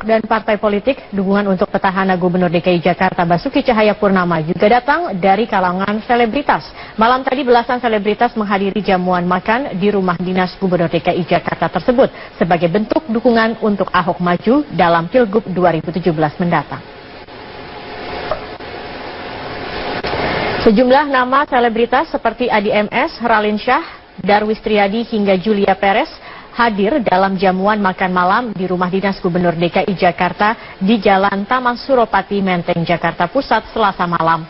dan partai politik, dukungan untuk petahana Gubernur DKI Jakarta Basuki Cahayapurnama juga datang dari kalangan selebritas. Malam tadi belasan selebritas menghadiri jamuan makan di rumah dinas Gubernur DKI Jakarta tersebut sebagai bentuk dukungan untuk Ahok maju dalam Pilgub 2017 mendatang. Sejumlah nama selebritas seperti Adi MS, Raline Shah, Darwis Triadi hingga Julia Perez hadir dalam jamuan makan malam di rumah dinas Gubernur DKI Jakarta di Jalan Taman Suropati, Menteng, Jakarta Pusat, Selasa malam.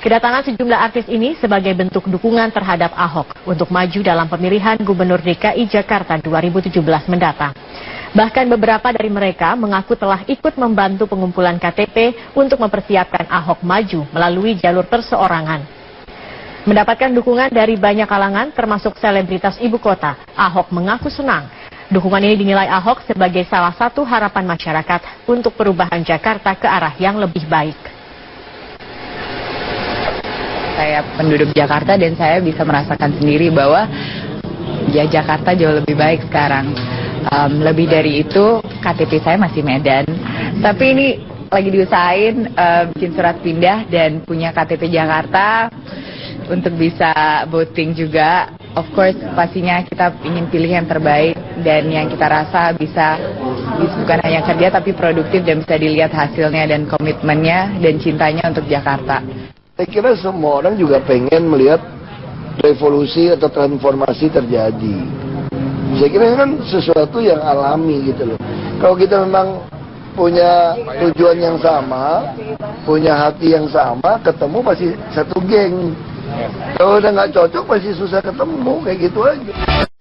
Kedatangan sejumlah artis ini sebagai bentuk dukungan terhadap Ahok untuk maju dalam pemilihan Gubernur DKI Jakarta 2017 mendatang. Bahkan beberapa dari mereka mengaku telah ikut membantu pengumpulan KTP untuk mempersiapkan Ahok maju melalui jalur perseorangan. Mendapatkan dukungan dari banyak kalangan termasuk selebritas ibu kota, Ahok mengaku senang. Dukungan ini dinilai Ahok sebagai salah satu harapan masyarakat untuk perubahan Jakarta ke arah yang lebih baik. Saya penduduk Jakarta dan saya bisa merasakan sendiri bahwa ya Jakarta jauh lebih baik sekarang. Lebih dari itu, KTP saya masih Medan. Tapi ini lagi diusahain bikin surat pindah dan punya KTP Jakarta untuk bisa voting juga. Of course, pastinya kita ingin pilih yang terbaik dan yang kita rasa bisa bukan hanya kerja tapi produktif dan bisa dilihat hasilnya dan komitmennya dan cintanya untuk Jakarta. Saya kira semua orang juga pengen melihat revolusi atau transformasi terjadi. Saya kira ini kan sesuatu yang alami gitu loh. Kalau kita memang punya tujuan yang sama, punya hati yang sama, ketemu pasti satu geng. Kalau udah nggak cocok pasti susah ketemu, kayak gitu aja.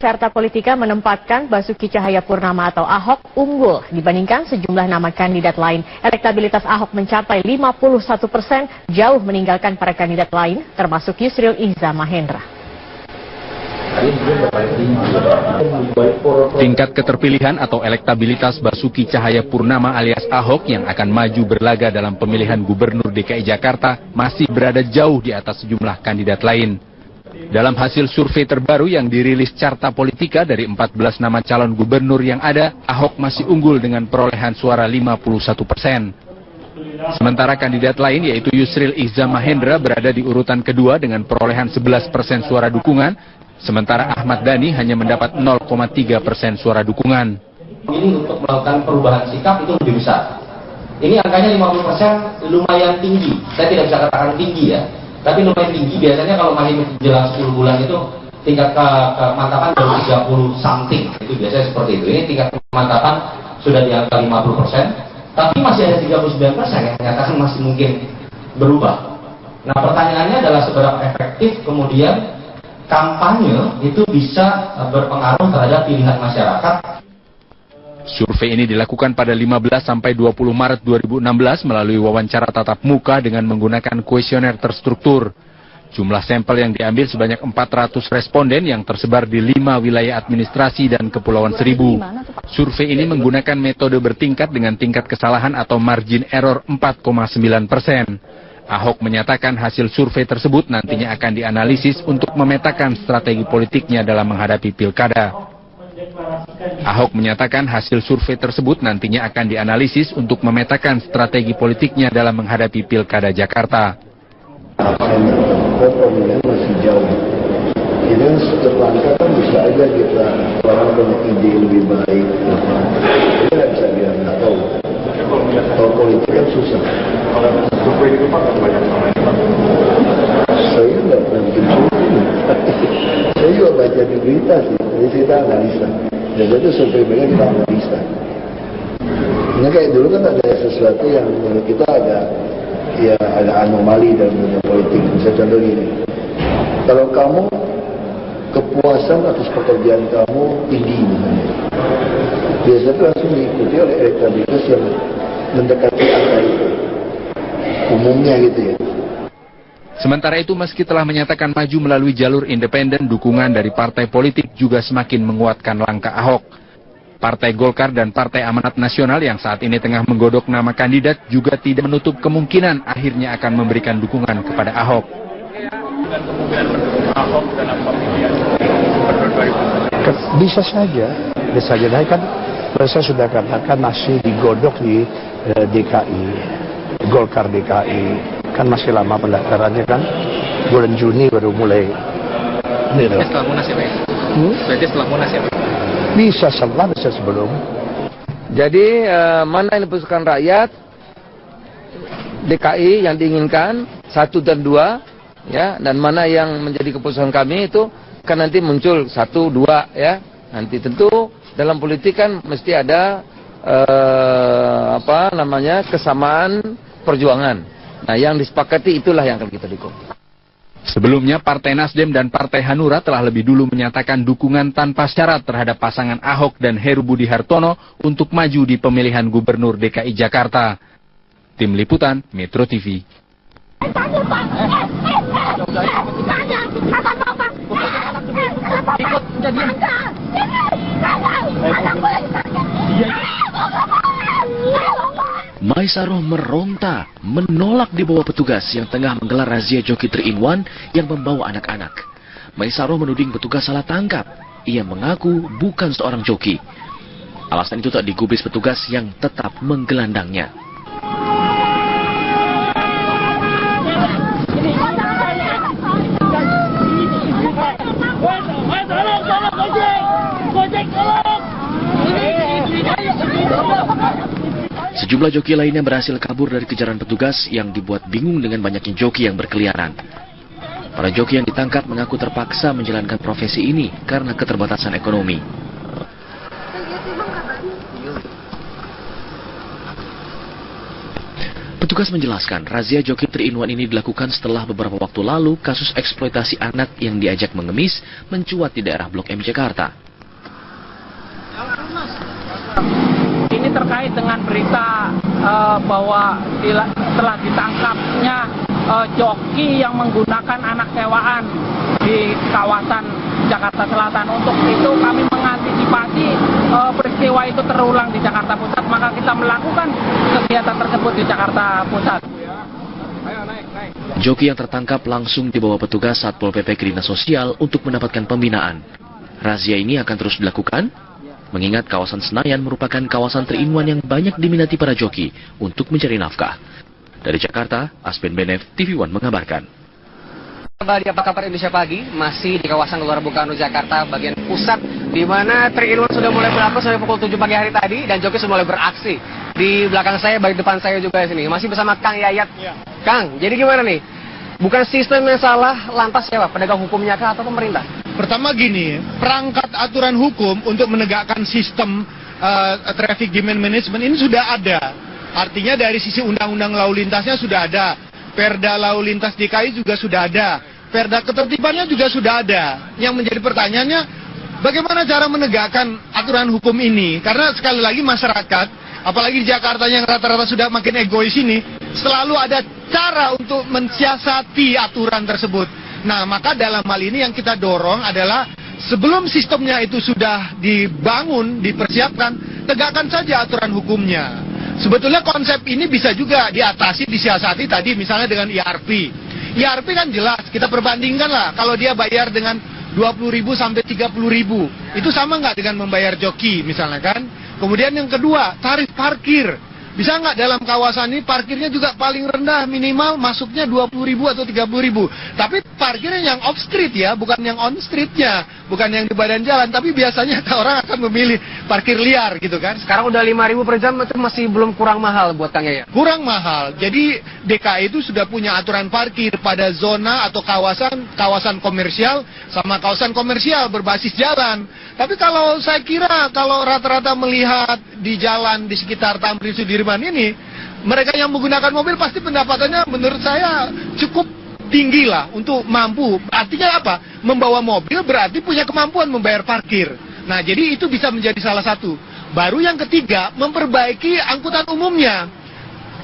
Carta Politika menempatkan Basuki Cahayapurnama atau Ahok unggul dibandingkan sejumlah nama kandidat lain. Elektabilitas Ahok mencapai 51%, jauh meninggalkan para kandidat lain, termasuk Yusril Iza Mahendra. Tingkat keterpilihan atau elektabilitas Basuki Cahayapurnama alias Ahok yang akan maju berlaga dalam pemilihan Gubernur DKI Jakarta masih berada jauh di atas sejumlah kandidat lain. Dalam hasil survei terbaru yang dirilis Carta Politika dari 14 nama calon gubernur yang ada, Ahok masih unggul dengan perolehan suara 51%. Sementara kandidat lain yaitu Yusril Iza Mahendra berada di urutan kedua dengan perolehan 11% suara dukungan, sementara Ahmad Dhani hanya mendapat 0,3% suara dukungan. Ini untuk melakukan perubahan sikap itu lebih besar. Ini angkanya 50% lumayan tinggi. Saya tidak bisa katakan tinggi ya, tapi lumayan tinggi. Biasanya kalau masih menjelang 10 bulan itu tingkat kemantapan baru 30 something. Itu biasanya seperti itu. Ini tingkat kemantapan sudah di angka 50%, tapi masih ada 39% yang menyatakan masih mungkin berubah. Nah, pertanyaannya adalah seberapa efektif kemudian kampanye itu bisa berpengaruh terhadap pilihan masyarakat. Survei ini dilakukan pada 15 sampai 20 Maret 2016 melalui wawancara tatap muka dengan menggunakan kuesioner terstruktur. Jumlah sampel yang diambil sebanyak 400 responden yang tersebar di 5 wilayah administrasi dan Kepulauan Seribu. Survei ini menggunakan metode bertingkat dengan tingkat kesalahan atau margin error 4,9%. Ahok menyatakan hasil survei tersebut nantinya akan dianalisis untuk memetakan strategi politiknya dalam menghadapi pilkada. Ahok menyatakan hasil survei tersebut nantinya akan dianalisis untuk memetakan strategi politiknya dalam menghadapi pilkada Jakarta. Pemilihan masih jauh. Ini setelah kan bisa aja kita orang punya ide lebih baik. Kita nggak bisa bilang nggak tahu. Kalau politik kan susah. Survei itu Pak banyak sama ini Pak. Saya nggak pernah bikin survei. Saya juga baca di berita sih. Jadi kita analisa. Dan itu survei mereka kita analisa. Ini kayak dulu kan ada sesuatu yang menurut kita ada anomali dalam dunia politik. Misalnya contoh gini. Kalau kamu kepuasan atas pekerjaan kamu tinggi misalnya, biasanya langsung diikuti oleh elektabilitas yang mendekati angka itu. Umumnya gitu ya. Sementara itu, meski telah menyatakan maju melalui jalur independen, dukungan dari partai politik juga semakin menguatkan langkah Ahok. Partai Golkar dan Partai Amanat Nasional yang saat ini tengah menggodok nama kandidat juga tidak menutup kemungkinan akhirnya akan memberikan dukungan kepada Ahok. Bisa saja, kan Saya sudah katakan masih digodok di DKI, Golkar DKI, kan masih lama pendaftarannya kan, bulan Juni baru mulai. Setelah Munas ya Pak? Berarti setelah Munas ya Pak? Bisa setelah, bisa sebelum. Jadi mana yang diputuskan rakyat DKI yang diinginkan 1 dan 2 ya, dan mana yang menjadi keputusan kami itu kan nanti muncul 1, 2 ya. Nanti tentu dalam politik kan mesti ada kesamaan perjuangan. Nah, yang disepakati itulah yang akan kita dukung. Sebelumnya, Partai Nasdem dan Partai Hanura telah lebih dulu menyatakan dukungan tanpa syarat terhadap pasangan Ahok dan Heru Budi Hartono untuk maju di pemilihan Gubernur DKI Jakarta. Tim Liputan, Metro TV. Maisaroh meronta, menolak dibawa petugas yang tengah menggelar razia joki 3-in-1 yang membawa anak-anak. Maisaroh menuding petugas salah tangkap. Ia mengaku bukan seorang joki. Alasan itu tak digubris petugas yang tetap menggelandangnya. Sejumlah joki lainnya berhasil kabur dari kejaran petugas yang dibuat bingung dengan banyaknya joki yang berkeliaran. Para joki yang ditangkap mengaku terpaksa menjalankan profesi ini karena keterbatasan ekonomi. Petugas menjelaskan, razia joki 3-in-1 ini dilakukan setelah beberapa waktu lalu kasus eksploitasi anak yang diajak mengemis mencuat di daerah Blok M Jakarta. Ini terkait dengan berita bahwa telah ditangkapnya joki yang menggunakan anak sewaan di kawasan Jakarta Selatan. Untuk itu kami mengantisipasi peristiwa itu terulang di Jakarta Pusat, maka kita melakukan kegiatan tersebut di Jakarta Pusat. Joki yang tertangkap langsung dibawa petugas Satpol PP ke Dinas Sosial untuk mendapatkan pembinaan. Razia ini akan terus dilakukan, mengingat kawasan Senayan merupakan kawasan 3-in-1 yang banyak diminati para joki untuk mencari nafkah. Dari Jakarta, Aspen Benef, TV One mengabarkan. Kembali apa kabar Indonesia Pagi, masih di kawasan Gelora Bung Karno Jakarta bagian pusat, di mana 3-in-1 sudah mulai berlaku sampai pukul 7 pagi hari tadi dan joki sudah mulai beraksi. Di belakang saya, baik depan saya juga di sini. Masih bersama Kang Yayat. Ya. Kang, jadi gimana nih? Bukan sistem yang salah, lantas siapa? Penegak hukumnya kah atau pemerintah? Pertama gini, perangkat aturan hukum untuk menegakkan sistem traffic demand management ini sudah ada. Artinya dari sisi undang-undang lalu lintasnya sudah ada. Perda lalu lintas DKI juga sudah ada. Perda ketertibannya juga sudah ada. Yang menjadi pertanyaannya, bagaimana cara menegakkan aturan hukum ini? Karena sekali lagi masyarakat, apalagi di Jakarta yang rata-rata sudah makin egois ini, selalu ada cara untuk mensiasati aturan tersebut. Nah, maka dalam hal ini yang kita dorong adalah sebelum sistemnya itu sudah dibangun, dipersiapkan, tegakkan saja aturan hukumnya. Sebetulnya konsep ini bisa juga diatasi, disiasati tadi misalnya dengan IRP. IRP kan jelas, kita perbandingkan lah, kalau dia bayar dengan 20.000 sampai 30.000, itu sama nggak dengan membayar joki misalnya kan? Kemudian yang kedua, tarif parkir. Bisa nggak dalam kawasan ini parkirnya juga paling rendah, minimal masuknya 20.000 atau 30.000. Tapi parkirnya yang off street ya, bukan yang on streetnya, bukan yang di badan jalan. Tapi biasanya orang akan memilih parkir liar gitu kan. Sekarang udah 5.000 per jam, itu masih belum kurang mahal buat Kang Yayat? Kurang mahal. Jadi DKI itu sudah punya aturan parkir pada zona atau kawasan komersial sama kawasan komersial berbasis jalan. Tapi kalau saya kira kalau rata-rata melihat di jalan di sekitar Tamrin Sudirman ini, mereka yang menggunakan mobil pasti pendapatannya menurut saya cukup tinggi lah untuk mampu. Artinya apa? Membawa mobil berarti punya kemampuan membayar parkir. Nah, jadi itu bisa menjadi salah satu. Baru yang ketiga, memperbaiki angkutan umumnya.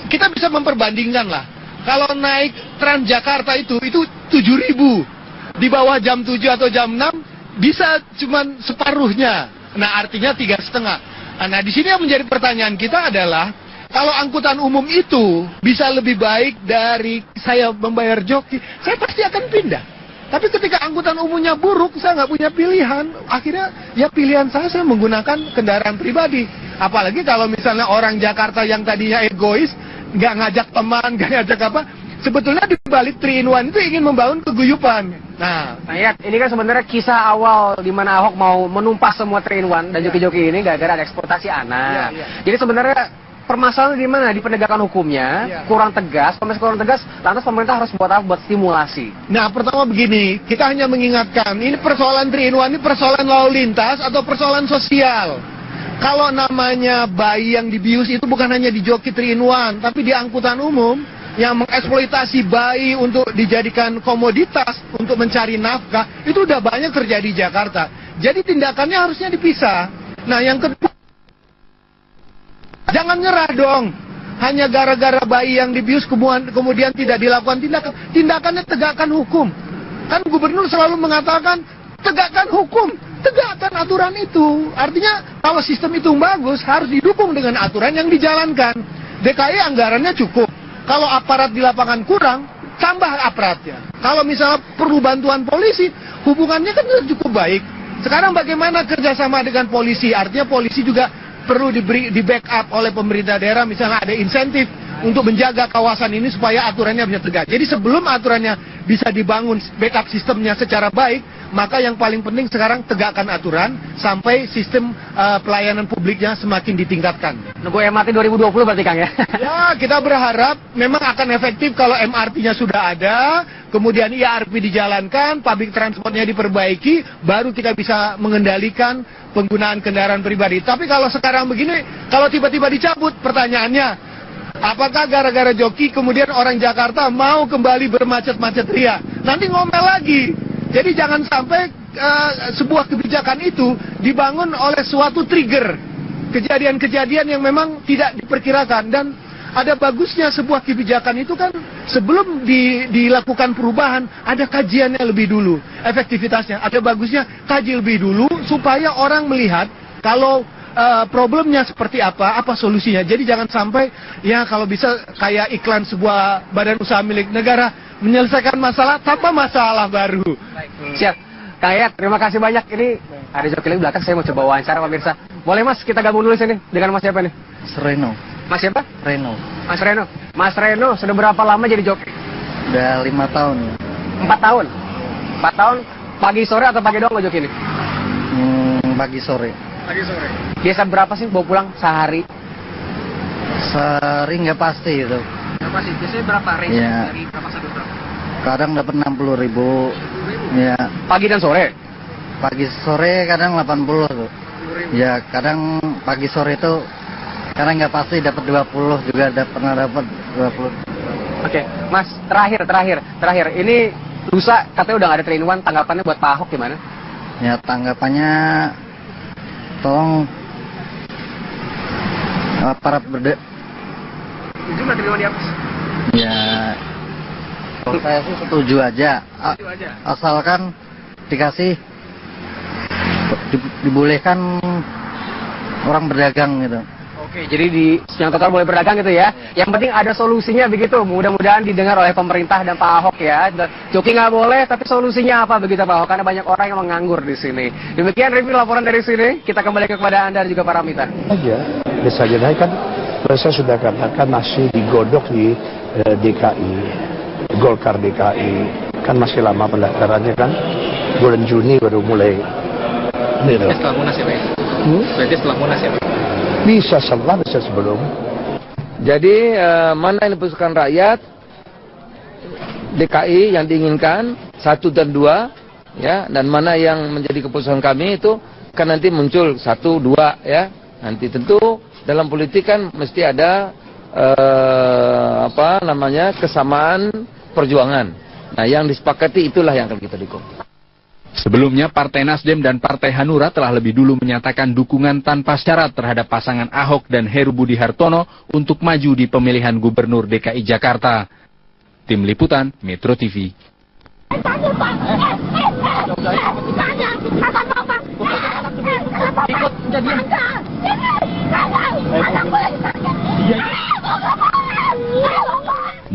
Kita bisa memperbandingkan lah. Kalau naik Transjakarta itu 7.000. Di bawah jam 7 atau jam 6 bisa cuman separuhnya. Nah, artinya 3,5. Nah, di sini yang menjadi pertanyaan kita adalah, kalau angkutan umum itu bisa lebih baik dari saya membayar joki, saya pasti akan pindah. Tapi ketika angkutan umumnya buruk, saya nggak punya pilihan. Akhirnya ya pilihan saya menggunakan kendaraan pribadi. Apalagi kalau misalnya orang Jakarta yang tadinya egois, nggak ngajak teman, nggak ngajak apa. Sebetulnya di balik 3-in-1 itu ingin membangun keguyupan. Nah ya, ini kan sebenarnya kisah awal di mana Ahok mau menumpas semua 3-in-1 dan joki-joki ini gara-gara ada eksploitasi anak. Jadi sebenarnya permasalahan di mana? Di penegakan hukumnya kurang tegas. Kalau kurang tegas, lantas pemerintah harus buat apa? Buat stimulasi. Nah, pertama begini, kita hanya mengingatkan, ini persoalan 3-in-1 ini persoalan lalu lintas atau persoalan sosial. Kalau namanya bayi yang dibius itu bukan hanya di joki 3-in-1, tapi di angkutan umum yang mengeksploitasi bayi untuk dijadikan komoditas untuk mencari nafkah, itu udah banyak terjadi di Jakarta. Jadi tindakannya harusnya dipisah. Nah, yang kedua, jangan nyerah dong. Hanya gara-gara bayi yang dibius kemudian tidak dilakukan tindakan. Tindakannya tegakkan hukum. Kan gubernur selalu mengatakan tegakkan hukum, tegakkan aturan itu. Artinya kalau sistem itu bagus harus didukung dengan aturan yang dijalankan. DKI anggarannya cukup. Kalau aparat di lapangan kurang, tambah aparatnya. Kalau misalnya perlu bantuan polisi, hubungannya kan sudah cukup baik. Sekarang bagaimana kerjasama dengan polisi? Artinya polisi juga perlu di backup oleh pemerintah daerah, misalnya ada insentif untuk menjaga kawasan ini supaya aturannya bisa tegak. Jadi sebelum aturannya bisa dibangun backup sistemnya secara baik, maka yang paling penting sekarang tegakkan aturan sampai sistem pelayanan publiknya semakin ditingkatkan. Nunggu MRT 2020 berarti Kang ya? Ya, kita berharap memang akan efektif kalau MRT-nya sudah ada, kemudian IRP dijalankan, public transportnya diperbaiki, baru kita bisa mengendalikan penggunaan kendaraan pribadi. Tapi kalau sekarang begini, kalau tiba-tiba dicabut, pertanyaannya, apakah gara-gara joki kemudian orang Jakarta mau kembali bermacet-macet ria? Nanti ngomel lagi. Jadi jangan sampai sebuah kebijakan itu dibangun oleh suatu trigger. Kejadian-kejadian yang memang tidak diperkirakan. Dan ada bagusnya sebuah kebijakan itu kan sebelum dilakukan perubahan, ada kajiannya lebih dulu. Efektivitasnya, ada bagusnya kaji lebih dulu supaya orang melihat kalau problemnya seperti apa solusinya. Jadi jangan sampai, ya kalau bisa kayak iklan sebuah badan usaha milik negara, menyelesaikan masalah tanpa masalah baru. Siap. Kang Yayat, terima kasih banyak. Ini ada joki lagi belakang, saya mau coba wawancara pemirsa. Boleh Mas, kita gabung dulu sini dengan Mas siapa nih? Mas Reno. Mas siapa? Reno. Mas Reno. Mas Reno, sudah berapa lama jadi joki? Udah 5 tahun. 4 tahun? 4 tahun, pagi sore atau pagi doang joki ini? Pagi sore. Pagi sore. Biasa berapa sih bawa pulang sehari? Sehari nggak pasti itu. Nggak pasti, biasanya berapa range dari berapa sampai berapa? Kadang dapat 60.000. Ya. Pagi dan sore? Pagi sore kadang 80 tuh. Ya kadang pagi sore itu kadang nggak pasti dapat 20 juga pernah dapat 20. Oke, Mas, terakhir. Ini lusa katanya udah nggak ada 3-in-1, tanggapannya buat Pak Ahok gimana? Ya tanggapannya, tolong para Setuju nggak 3-in-1 dihapus? Ya, kalau saya sih setuju aja. Asalkan dikasih dibolehkan orang berdagang gitu. Oke, jadi yang total boleh berdagang gitu ya. Yang penting ada solusinya begitu. Mudah-mudahan didengar oleh pemerintah dan Pak Ahok ya. Joki nggak boleh, tapi solusinya apa begitu Pak Ahok? Karena banyak orang yang menganggur di sini. Demikian review laporan dari sini. Kita kembali kepada Anda dan juga para mitra. Bisa jadi kan, saya sudah katakan masih digodok di DKI, Golkar DKI. Kan masih lama pendaftarannya kan. Bulan Juni baru mulai. Setelah Munas ya Pak? Berarti setelah Munas ya Pak? Bisa setelah, bisa sebelum. Jadi mana yang diputuskan rakyat DKI yang diinginkan 1 dan 2 ya, dan mana yang menjadi keputusan kami itu kan nanti muncul 1, 2 ya. Nanti tentu dalam politik kan mesti ada kesamaan perjuangan. Nah yang disepakati itulah yang akan kita dukung. Sebelumnya, Partai Nasdem dan Partai Hanura telah lebih dulu menyatakan dukungan tanpa syarat terhadap pasangan Ahok dan Heru Budi Hartono untuk maju di pemilihan Gubernur DKI Jakarta. Tim Liputan, Metro TV.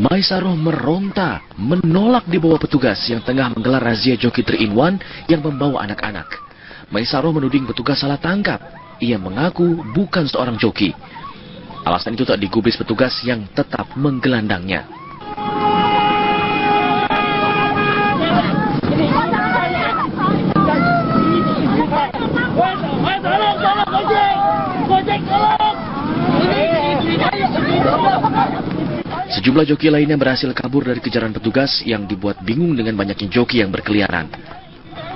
Maisaroh meronta, menolak dibawa petugas yang tengah menggelar razia joki 3-in-1 yang membawa anak-anak. Maisaroh menuding petugas salah tangkap. Ia mengaku bukan seorang joki. Alasan itu tak digubris petugas yang tetap menggelandangnya. Sejumlah joki lainnya berhasil kabur dari kejaran petugas yang dibuat bingung dengan banyaknya joki yang berkeliaran.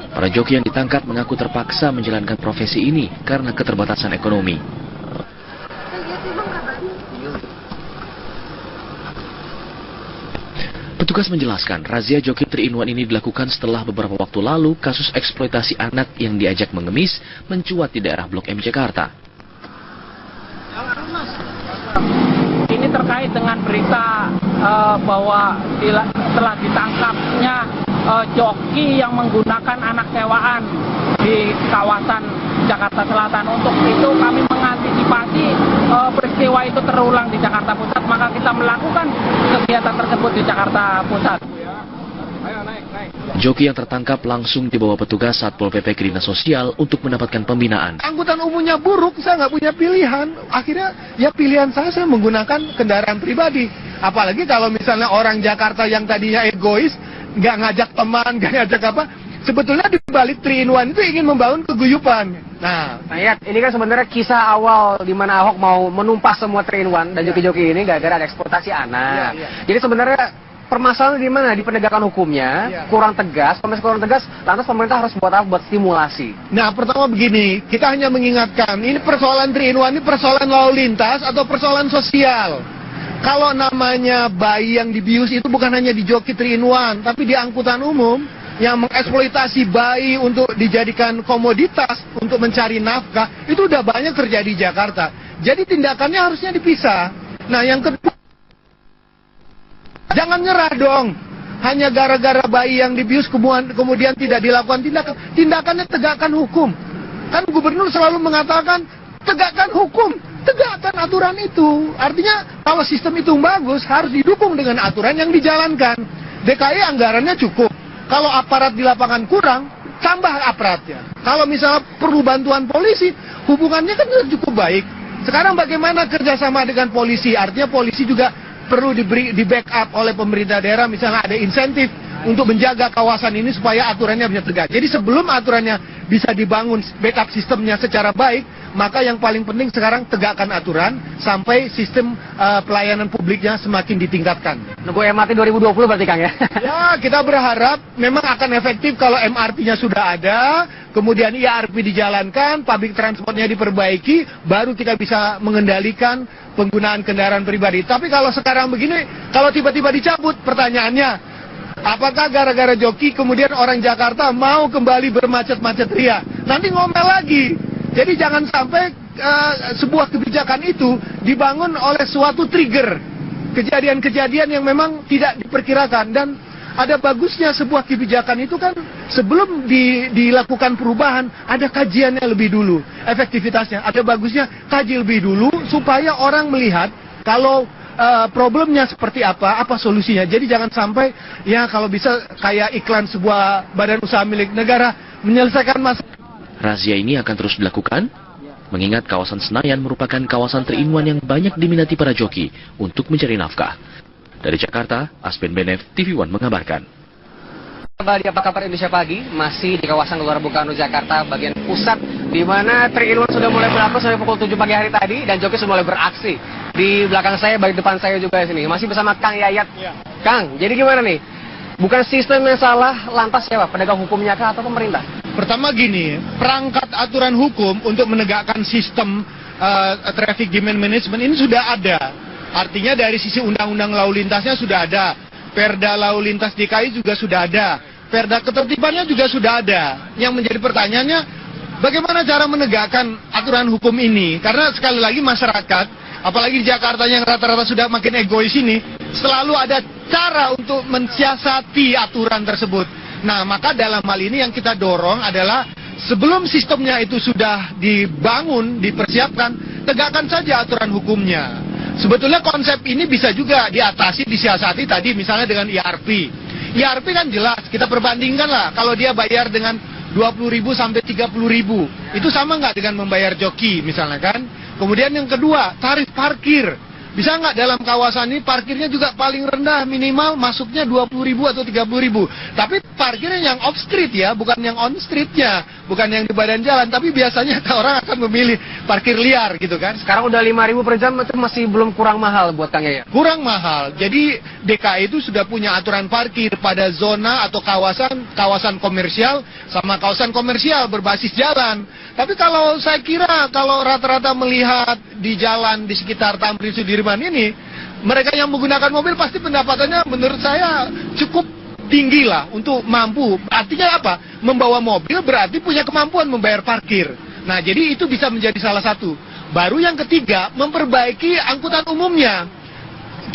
Para joki yang ditangkap mengaku terpaksa menjalankan profesi ini karena keterbatasan ekonomi. Petugas menjelaskan, razia joki 3-in-1 ini dilakukan setelah beberapa waktu lalu kasus eksploitasi anak yang diajak mengemis mencuat di daerah Blok M Jakarta. Ini terkait dengan berita bahwa telah ditangkapnya joki yang menggunakan anak sewaan di kawasan Jakarta Selatan. Untuk itu kami mengantisipasi peristiwa itu terulang di Jakarta Pusat, maka kita melakukan kegiatan tersebut di Jakarta Pusat. Joki yang tertangkap langsung dibawa petugas Satpol PP ke Dinas Sosial untuk mendapatkan pembinaan. Angkutan umumnya buruk, saya nggak punya pilihan. Akhirnya ya pilihan saya menggunakan kendaraan pribadi. Apalagi kalau misalnya orang Jakarta yang tadinya egois, nggak ngajak teman, nggak ngajak apa. Sebetulnya di balik 3-in-1 itu ingin membangun keguyupan. Nah ya, ini kan sebenarnya kisah awal di mana Ahok mau menumpas semua 3-in-1 dan joki-joki ini gara-gara ada eksploitasi anak. Jadi sebenarnya permasalahan di mana? Di penegakan hukumnya kurang tegas. Kalau kurang tegas, lantas pemerintah harus buat apa? Buat stimulasi. Nah, pertama begini, kita hanya mengingatkan, ini persoalan 3-in-1 ini persoalan lalu lintas atau persoalan sosial. Kalau namanya bayi yang dibius itu bukan hanya di joki 3-in-1, tapi di angkutan umum yang mengeksploitasi bayi untuk dijadikan komoditas untuk mencari nafkah, itu udah banyak terjadi di Jakarta. Jadi tindakannya harusnya dipisah. Nah, yang kedua, jangan nyerah dong. Hanya gara-gara bayi yang dibius kemudian tidak dilakukan tindakan. Tindakannya tegakkan hukum. Kan gubernur selalu mengatakan tegakkan hukum, tegakkan aturan itu. Artinya kalau sistem itu bagus harus didukung dengan aturan yang dijalankan. DKI anggarannya cukup. Kalau aparat di lapangan kurang, tambah aparatnya. Kalau misalnya perlu bantuan polisi, hubungannya kan cukup baik. Sekarang bagaimana kerjasama dengan polisi? Artinya polisi juga perlu di backup oleh pemerintah daerah, misalnya ada insentif untuk menjaga kawasan ini supaya aturannya bisa tegak. Jadi sebelum aturannya bisa dibangun backup sistemnya secara baik, maka yang paling penting sekarang tegakkan aturan sampai sistem pelayanan publiknya semakin ditingkatkan. Nunggu MRT 2020 berarti Kang ya? Ya, kita berharap memang akan efektif kalau MRT-nya sudah ada, kemudian IRP dijalankan, public transportnya diperbaiki, baru kita bisa mengendalikan penggunaan kendaraan pribadi. Tapi kalau sekarang begini, kalau tiba-tiba dicabut, pertanyaannya, apakah gara-gara joki kemudian orang Jakarta mau kembali bermacet-macet ria? Nanti ngomel lagi. Jadi jangan sampai sebuah kebijakan itu dibangun oleh suatu trigger. Kejadian-kejadian yang memang tidak diperkirakan. Dan ada bagusnya sebuah kebijakan itu kan sebelum dilakukan perubahan, ada kajiannya lebih dulu. Efektivitasnya, ada bagusnya kaji lebih dulu supaya orang melihat kalau problemnya seperti apa solusinya. Jadi jangan sampai, ya kalau bisa kayak iklan sebuah badan usaha milik negara menyelesaikan masalah. Razia ini akan terus dilakukan, mengingat kawasan Senayan merupakan kawasan 3-in-1 yang banyak diminati para joki untuk mencari nafkah. Dari Jakarta, Aspen Benef, TV One mengabarkan. Kembali apa kabar Indonesia Pagi, masih di kawasan Gelora Bung Karno Jakarta, bagian pusat, di mana 3-in-1 sudah mulai berlaku sampai pukul 7 pagi hari tadi, dan joki sudah mulai beraksi. Di belakang saya, baik depan saya juga di sini. Masih bersama Kang Yayat. Kang, jadi gimana nih? Bukan sistem yang salah, lantas siapa? Penegak hukumnya kah atau pemerintah? Pertama gini, perangkat aturan hukum untuk menegakkan sistem traffic demand management ini sudah ada. Artinya dari sisi undang-undang lalu lintasnya sudah ada. Perda lalu lintas DKI juga sudah ada. Perda ketertibannya juga sudah ada. Yang menjadi pertanyaannya, bagaimana cara menegakkan aturan hukum ini? Karena sekali lagi masyarakat, apalagi di Jakarta yang rata-rata sudah makin egois ini, selalu ada cara untuk mensiasati aturan tersebut. Nah, maka dalam hal ini yang kita dorong adalah sebelum sistemnya itu sudah dibangun, dipersiapkan, tegakkan saja aturan hukumnya. Sebetulnya konsep ini bisa juga diatasi, disiasati tadi misalnya dengan IRP. IRP kan jelas, kita perbandingkan lah. Kalau dia bayar dengan 20.000 sampai 30.000, itu sama nggak dengan membayar joki misalnya kan? Kemudian yang kedua, tarif parkir. Bisa nggak dalam kawasan ini parkirnya juga paling rendah, minimal masuknya 20.000 atau 30.000. Tapi parkirnya yang off street ya, bukan yang on streetnya, bukan yang di badan jalan. Tapi biasanya orang akan memilih parkir liar gitu kan. Sekarang udah 5.000 per jam, itu masih belum kurang mahal buat Kang Yaya? Kurang mahal. Jadi DKI itu sudah punya aturan parkir pada zona atau kawasan komersial sama kawasan komersial berbasis jalan. Tapi kalau saya kira kalau rata-rata melihat di jalan di sekitar Tamrin Sudirman ini, mereka yang menggunakan mobil pasti pendapatannya menurut saya cukup tinggi lah untuk mampu. Artinya apa? Membawa mobil berarti punya kemampuan membayar parkir. Nah, jadi itu bisa menjadi salah satu. Baru yang ketiga, memperbaiki angkutan umumnya.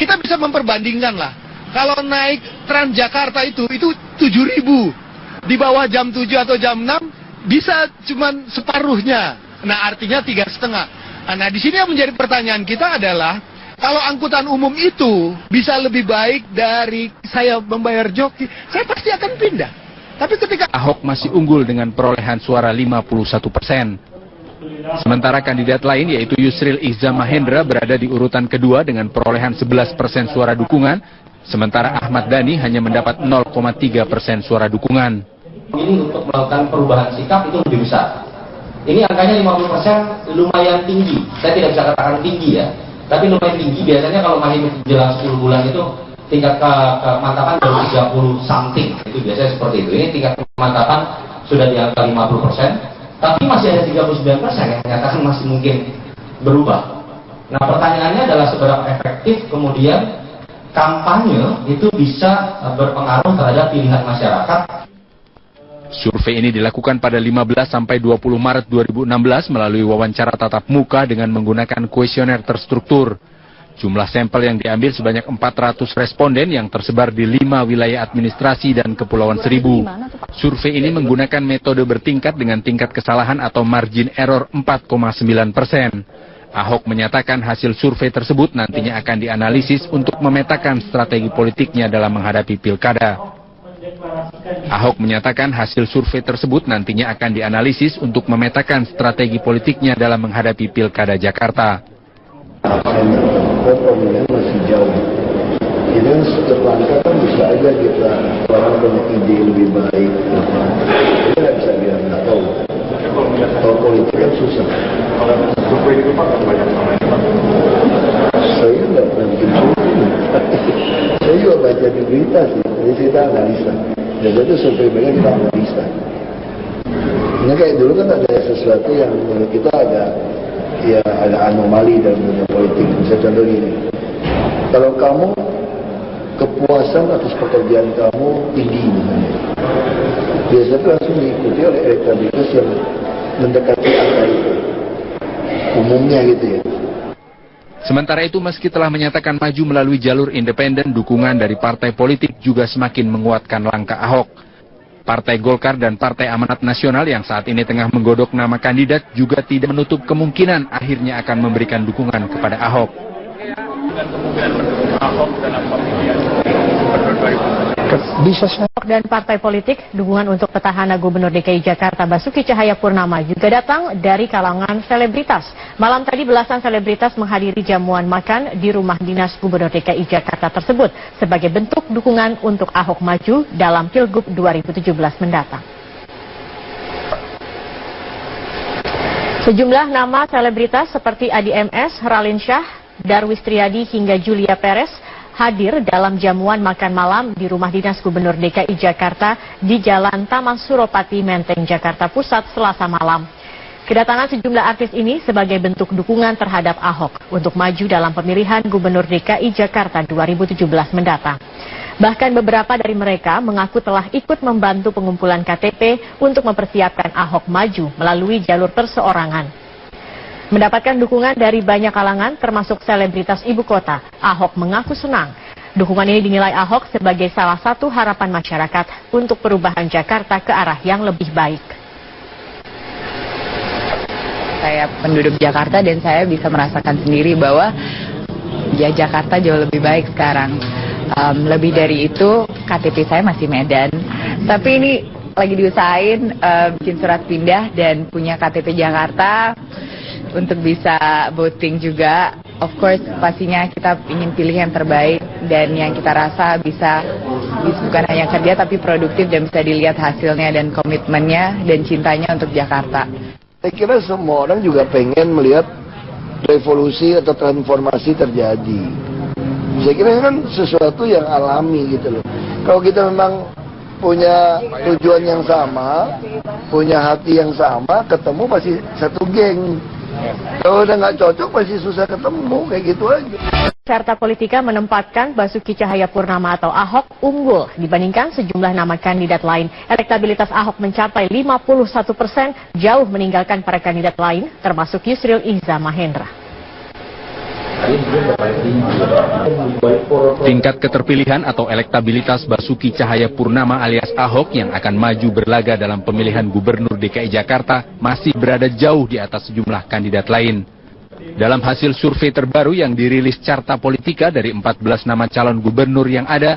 Kita bisa memperbandingkan lah. Kalau naik Transjakarta itu 7.000. Di bawah jam 7 atau jam 6 bisa cuman separuhnya. Nah, artinya 3,5. Nah, di sini yang menjadi pertanyaan kita adalah kalau angkutan umum itu bisa lebih baik dari saya membayar joki, saya pasti akan pindah. Tapi ketika Ahok masih unggul dengan perolehan suara 51%. Sementara kandidat lain yaitu Yusril Iza Mahendra berada di urutan kedua dengan perolehan 11% suara dukungan, sementara Ahmad Dhani hanya mendapat 0,3% suara dukungan. Ini untuk melakukan perubahan sikap itu lebih besar. Ini angkanya 50% lumayan tinggi. Saya tidak bisa katakan tinggi ya, tapi lumayan tinggi. Biasanya kalau masih menjelang 10 bulan itu tingkat kemantapan baru 30 something. Itu biasanya seperti itu. Ini tingkat kemantapan sudah di angka 50%, tapi masih ada 39% yang menyatakan masih mungkin berubah. Nah, pertanyaannya adalah seberapa efektif kemudian kampanye itu bisa berpengaruh terhadap pilihan masyarakat. Survei ini dilakukan pada 15 sampai 20 Maret 2016 melalui wawancara tatap muka dengan menggunakan kuesioner terstruktur. Jumlah sampel yang diambil sebanyak 400 responden yang tersebar di 5 wilayah administrasi dan Kepulauan Seribu. Survei ini menggunakan metode bertingkat dengan tingkat kesalahan atau margin error 4,9%. Ahok menyatakan hasil survei tersebut nantinya akan dianalisis untuk memetakan strategi politiknya dalam menghadapi pilkada. Ahok menyatakan hasil survei tersebut nantinya akan dianalisis untuk memetakan strategi politiknya dalam menghadapi pilkada Jakarta. Pemilihan masih jauh. Jadi setelangkah kan bisa aja kita orang punya ide lebih baik. Kita nggak bisa bilang nggak tahu. Kalau politik kan susah. Survei itu Pak banyak sama saya nggak pernah bikin survei. Saya juga baca di berita sih. Jadi kita analisa. Dan itu survei mereka kita analisa. Ini kayak dulu kan ada sesuatu yang menurut kita ada anomali dalam dunia politik. Misalnya contoh ini, kalau kamu kepuasan atas pekerjaan kamu tinggi misalnya, biasanya langsung diikuti oleh elektabilitas yang mendekati angka itu, umumnya gitu ya. Sementara itu, meski telah menyatakan maju melalui jalur independen, dukungan dari partai politik juga semakin menguatkan langkah Ahok. Partai Golkar dan Partai Amanat Nasional yang saat ini tengah menggodok nama kandidat juga tidak menutup kemungkinan akhirnya akan memberikan dukungan kepada Ahok. Bisa dan partai politik, dukungan untuk petahana Gubernur DKI Jakarta Basuki Cahayapurnama juga datang dari kalangan selebritas. Malam tadi belasan selebritas menghadiri jamuan makan di rumah dinas Gubernur DKI Jakarta tersebut sebagai bentuk dukungan untuk Ahok maju dalam Pilgub 2017 mendatang. Sejumlah nama selebritas seperti Adi MS, Raline Shah, Darwis Triadi hingga Julia Perez hadir dalam jamuan makan malam di rumah dinas Gubernur DKI Jakarta di Jalan Taman Suropati, Menteng, Jakarta Pusat, Selasa malam. Kedatangan sejumlah artis ini sebagai bentuk dukungan terhadap Ahok untuk maju dalam pemilihan Gubernur DKI Jakarta 2017 mendatang. Bahkan beberapa dari mereka mengaku telah ikut membantu pengumpulan KTP untuk mempersiapkan Ahok maju melalui jalur perseorangan. Mendapatkan dukungan dari banyak kalangan termasuk selebritas ibu kota, Ahok mengaku senang. Dukungan ini dinilai Ahok sebagai salah satu harapan masyarakat untuk perubahan Jakarta ke arah yang lebih baik. Saya penduduk Jakarta dan saya bisa merasakan sendiri bahwa ya Jakarta jauh lebih baik sekarang. Lebih dari itu, KTP saya masih Medan. Tapi ini lagi diusahain bikin surat pindah dan punya KTP Jakarta untuk bisa voting juga. Of course, pastinya kita ingin pilih yang terbaik dan yang kita rasa bisa bukan hanya kerja tapi produktif dan bisa dilihat hasilnya dan komitmennya dan cintanya untuk Jakarta. Saya kira semua orang juga pengen melihat revolusi atau transformasi terjadi. Saya kira kan sesuatu yang alami gitu loh. Kalau kita memang punya tujuan yang sama, punya hati yang sama, ketemu pasti satu geng. Kalau udah nggak cocok pasti susah ketemu, kayak gitu aja. Carta Politika menempatkan Basuki Cahayapurnama atau Ahok unggul dibandingkan sejumlah nama kandidat lain. Elektabilitas Ahok mencapai 51%, jauh meninggalkan para kandidat lain, termasuk Yusril Iza Mahendra. Tingkat keterpilihan atau elektabilitas Basuki Cahayapurnama alias Ahok yang akan maju berlaga dalam pemilihan Gubernur DKI Jakarta masih berada jauh di atas sejumlah kandidat lain. Dalam hasil survei terbaru yang dirilis Carta Politika dari 14 nama calon gubernur yang ada,